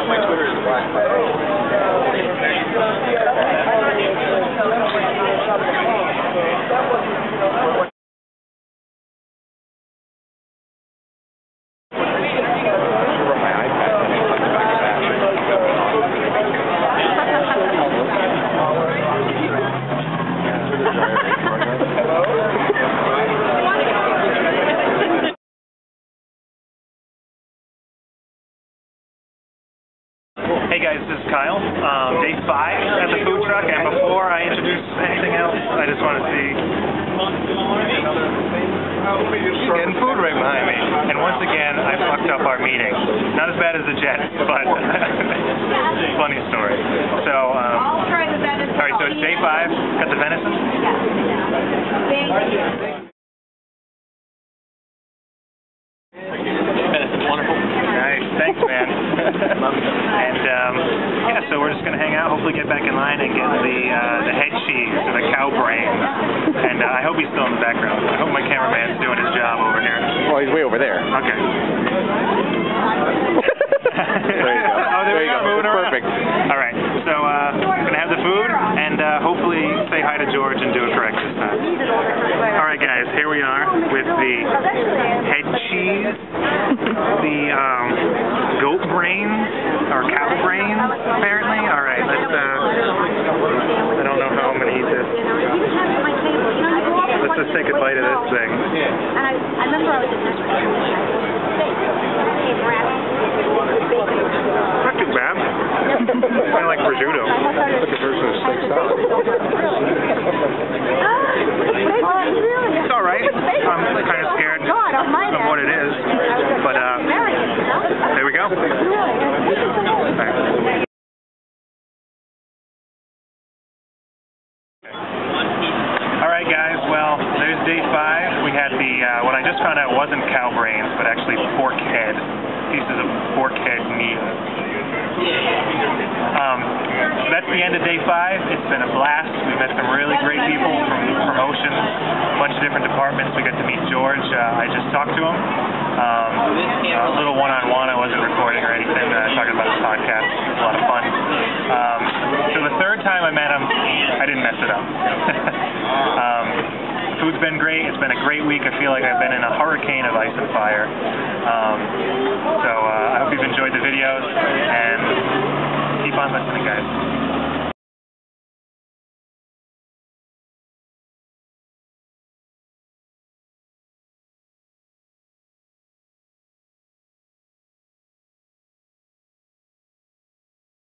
My Twitter is black. Hey guys, this is Kyle. Day 5 at the food truck, and before I introduce anything else, I just want to see getting food right behind me. And once again, I fucked up our meeting. Not as bad as the Jets, but funny story. So, alright, so it's day 5. Got the venison. Venison's wonderful. Nice, thanks, man. And yeah, so we're just gonna hang out, hopefully get back in line and get the head cheese or the cow brains. And I hope he's still in the background. I hope my cameraman's doing his job over here. Well, he's way over there. Okay. There you go. Oh, there you go. It's perfect. All right. So we're gonna have the food and hopefully say hi to George and do it correct this time. All right, guys. Here we are with the head cheese, the goat brains or cow brains, apparently. All right. Let's. I don't know how I'm gonna eat this. Let's just take a bite of this thing. Not too bad. Kind of like prosciutto. Look at versus steak salad. It's all right. I'm kind of scared of what it is, but there we go. Right. All right, guys. Well, there's day 5. We had the what I just found out wasn't cow brains, but actually pork head. Pieces of pork head meat. So that's the end of day 5. It's been a blast. We met some really great people from promotions, a bunch of different departments. We got to meet George. I just talked to him. A little one-on-one. I wasn't recording or anything. Talking about his podcast. It was a lot of fun. So the third time I met him, I didn't mess it up. Food's been great. It's been a great week. I feel like I've been in a hurricane of ice and fire. So I hope you've enjoyed the videos, and keep on listening, guys.